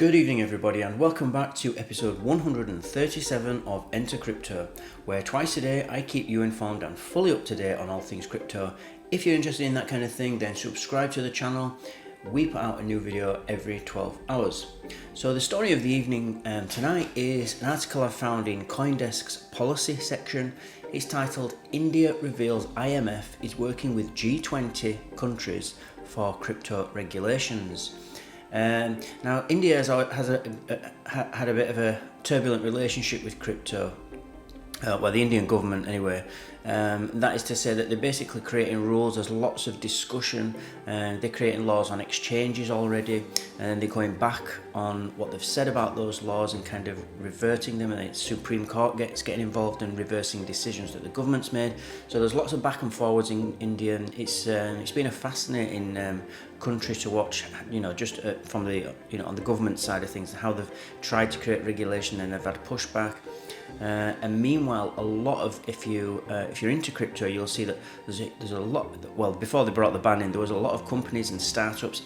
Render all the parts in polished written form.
Good evening everybody and welcome back to episode 137 of Enter Crypto, where twice a day I keep you informed and fully up to date on all things crypto. If you're interested in that kind of thing, then subscribe to the channel. We put out a new video every 12 hours. So the story of the evening tonight is an article I found in CoinDesk's policy section. It's titled "India Reveals IMF is Working with G20 Countries for Crypto Regulations." Now, India has had a bit of a turbulent relationship with crypto. Well, the Indian government anyway. That is to say that they're basically creating rules. There's lots of discussion, and they're creating laws on exchanges already, and they're going back on what they've said about those laws and kind of reverting them, and the Supreme Court getting involved and reversing decisions that the government's made. So there's lots of back and forwards in India, and it's been a fascinating country to watch, just from the on the government side of things, how they've tried to create regulation and they've had pushback. And meanwhile, a lot of if you're into crypto, you'll see that there's a lot. Well, before they brought the ban in, there was a lot of companies and startups,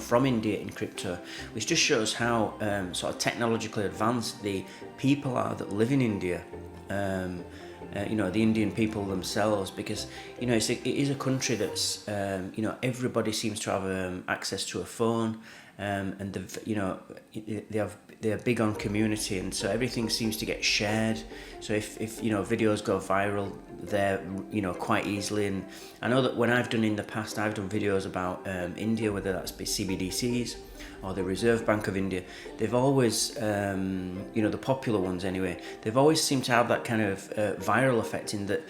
from India in crypto, which just shows how sort of technologically advanced the people are that live in India. The Indian people themselves, because it is a country that's everybody seems to have access to a phone, and they're big on community, and so everything seems to get shared. So if videos go viral there quite easily, and I know that when I've done in the past, I've done videos about India, whether that's CBDCs or the Reserve Bank of India. They've always the popular ones anyway, they've always seemed to have that kind of viral effect, in that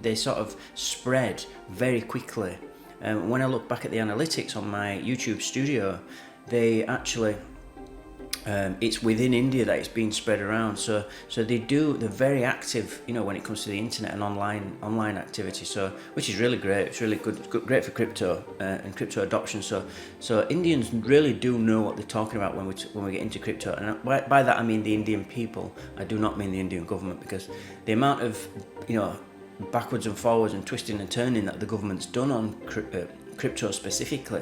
they sort of spread very quickly. When I look back at the analytics on my YouTube studio, they actually it's within India that it's being spread around. So they're very active, when it comes to the internet and online activity. So which is really great. It's really good, great for crypto and crypto adoption. So Indians really do know what they're talking about when we get into crypto. And by that I mean the Indian people. I do not mean the Indian government, because the amount of backwards and forwards and twisting and turning that the government's done on crypto specifically,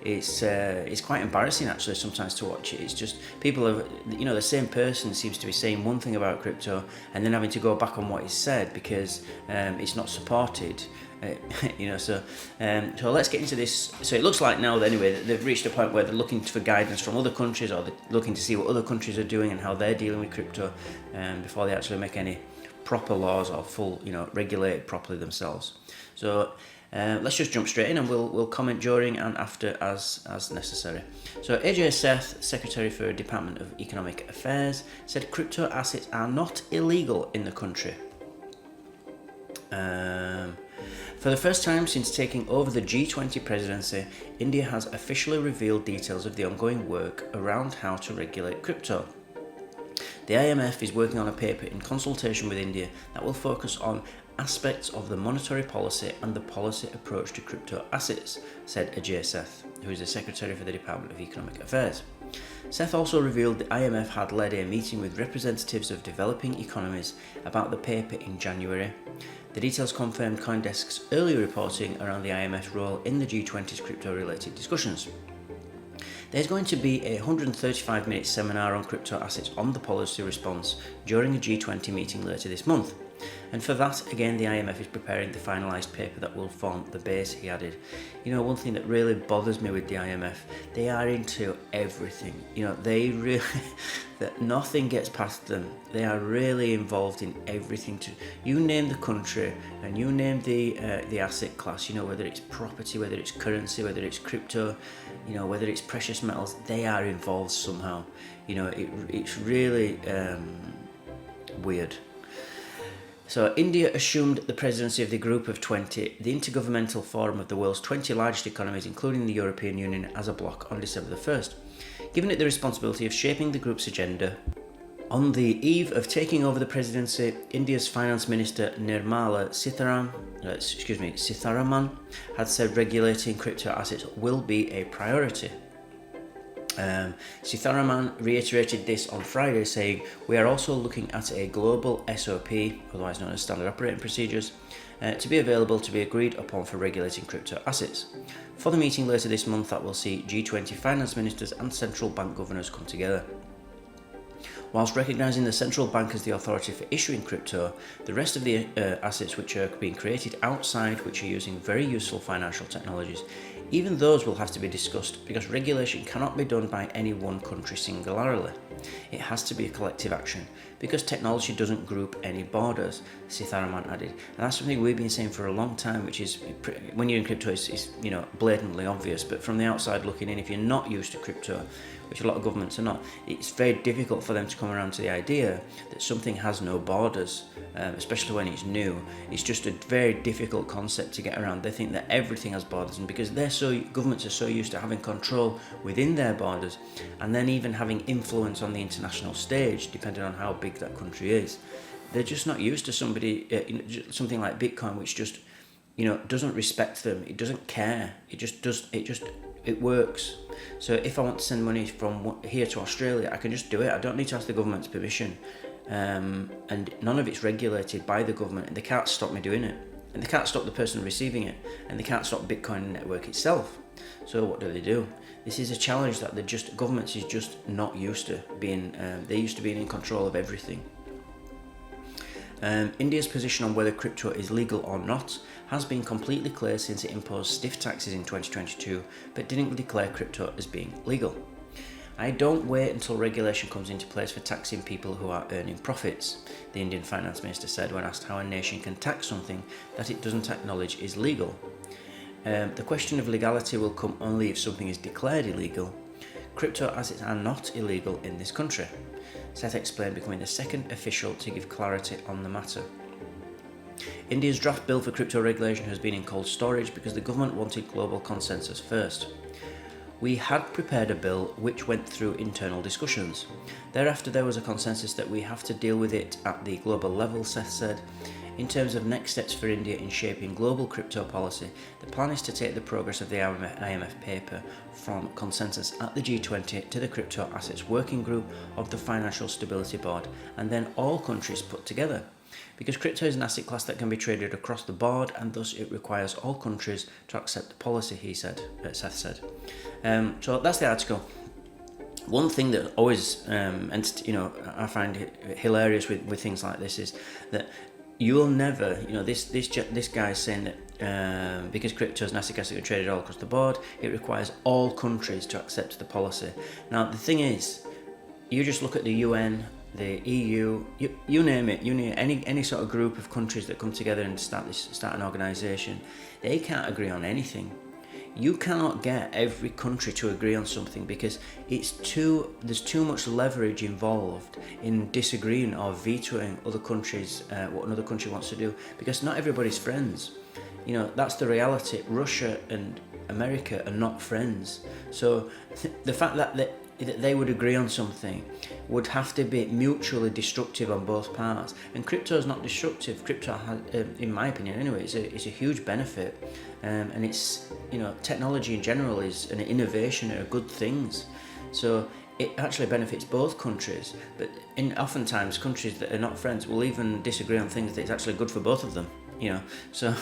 it's quite embarrassing actually sometimes to watch it. It's just people have, the same person seems to be saying one thing about crypto and then having to go back on what is said because it's not supported. So let's get into this. So it looks like now that anyway that they've reached a point where they're looking for guidance from other countries, or they're looking to see what other countries are doing and how they're dealing with crypto before they actually make any proper laws or full regulate it properly themselves. So let's just jump straight in, and we'll comment during and after as necessary. So AJAY SETH, Secretary for Department of Economic Affairs, said crypto assets are not illegal in the country. For the first time since taking over the G20 presidency, India has officially revealed details of the ongoing work around how to regulate crypto. The IMF is working on a paper in consultation with India that will focus on aspects of the monetary policy and the policy approach to crypto assets, said AJAY SETH, who is the Secretary for the Department of Economic Affairs. SETH also revealed the IMF had led a meeting with representatives of developing economies about the paper in January. The details confirmed CoinDesk's earlier reporting around the IMF's role in the G20's crypto-related discussions. There's going to be a 135-minute seminar on crypto assets on the policy response during a G20 meeting later this month. And for that, again, the IMF is preparing the finalised paper that will form the base, he added. One thing that really bothers me with the IMF, they are into everything. They really, that nothing gets past them. They are really involved in everything. You name the country and you name the asset class, whether it's property, whether it's currency, whether it's crypto, whether it's precious metals, they are involved somehow. It's really weird. So India assumed the presidency of the Group of 20, the intergovernmental forum of the world's 20 largest economies, including the European Union, as a bloc on December the 1st, giving it the responsibility of shaping the group's agenda. On the eve of taking over the presidency, India's Finance Minister Nirmala Sitharaman had said regulating crypto assets will be a priority. Sitharaman reiterated this on Friday, saying, "We are also looking at a global SOP, otherwise known as Standard Operating Procedures, to be available to be agreed upon for regulating crypto assets. For the meeting later this month that will see G-20 finance ministers and central bank governors come together." Whilst recognising the central bank as the authority for issuing crypto, the rest of the assets which are being created outside, which are using very useful financial technologies, even those will have to be discussed because regulation cannot be done by any one country singularly. It has to be a collective action because technology doesn't group any borders, Sitharaman added. And that's something we've been saying for a long time, which is when you're in crypto, it's blatantly obvious. But from the outside looking in, if you're not used to crypto, which a lot of governments are not, it's very difficult for them to come around to the idea that something has no borders, especially when it's new. It's just a very difficult concept to get around. They think that everything has borders, and because governments are so used to having control within their borders, and then even having influence on the international stage, depending on how big that country is, they're just not used to something like Bitcoin, which just doesn't respect them. It doesn't care. It works. So if I want to send money from here to Australia, I can just do it. I don't need to ask the government's permission. And none of it's regulated by the government, and they can't stop me doing it. And they can't stop the person receiving it, and they can't stop Bitcoin network itself. So what do? This is a challenge that governments is just not used to being. They're used to being in control of everything. India's position on whether crypto is legal or not has been completely clear since it imposed stiff taxes in 2022, but didn't declare crypto as being legal. "I don't wait until regulation comes into place for taxing people who are earning profits," the Indian finance minister said when asked how a nation can tax something that it doesn't acknowledge is legal. "The question of legality will come only if something is declared illegal. Crypto assets are not illegal in this country," SETH explained, becoming the second official to give clarity on the matter. India's draft bill for crypto regulation has been in cold storage because the government wanted global consensus first. "We had prepared a bill which went through internal discussions. Thereafter there was a consensus that we have to deal with it at the global level," SETH said. "In terms of next steps for India in shaping global crypto policy, the plan is to take the progress of the IMF paper from consensus at the G20 to the Crypto Assets Working Group of the Financial Stability Board, and then all countries put together. Because crypto is an asset class that can be traded across the board, and thus it requires all countries to accept the policy," SETH said. So that's the article. One thing that always, I find it hilarious with things like this is that you will never, this guy's saying that because crypto is an asset class that can be traded all across the board, it requires all countries to accept the policy. Now the thing is, you just look at the UN, the EU, you name it, any sort of group of countries that come together and start an organisation, they can't agree on anything. You cannot get every country to agree on something because there's too much leverage involved in disagreeing or vetoing other countries, what another country wants to do, because not everybody's friends. That's the reality. Russia and America are not friends. So the fact that they would agree on something would have to be mutually destructive on both parts. And crypto is not destructive. Crypto has, in my opinion anyway, it's a huge benefit. And it's, technology in general is an innovation are good things. So it actually benefits both countries. But oftentimes countries that are not friends will even disagree on things that it's actually good for both of them. So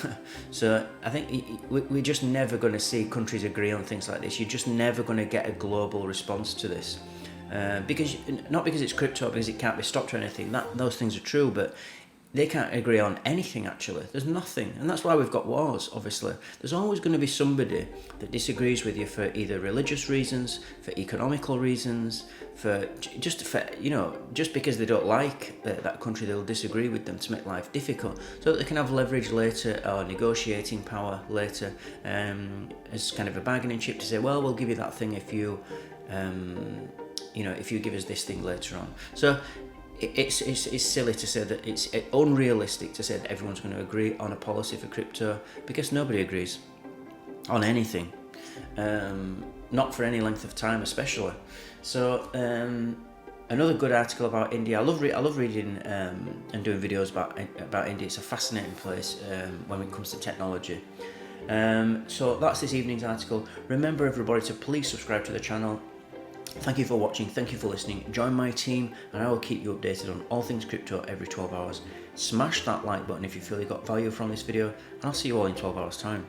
I think we're just never going to see countries agree on things like this. You're just never going to get a global response to this, not because it's crypto, because it can't be stopped or anything. Those things are true, but they can't agree on anything actually. There's nothing, and that's why we've got wars. Obviously, there's always going to be somebody that disagrees with you for either religious reasons, for economical reasons, just because they don't like that country, they'll disagree with them to make life difficult, so that they can have leverage later or negotiating power later, as kind of a bargaining chip to say, well, we'll give you that thing if you give us this thing later on. So it's silly to say that, it's unrealistic to say that everyone's going to agree on a policy for crypto, because nobody agrees on anything, not for any length of time especially. So another good article about India. I love reading and doing videos about India. It's a fascinating place when it comes to technology. So that's this evening's article. Remember everybody to please subscribe to the channel. Thank you for watching, thank you for listening. Join my team and I will keep you updated on all things crypto every 12 hours. Smash that like button if you feel you got value from this video, and I'll see you all in 12 hours time.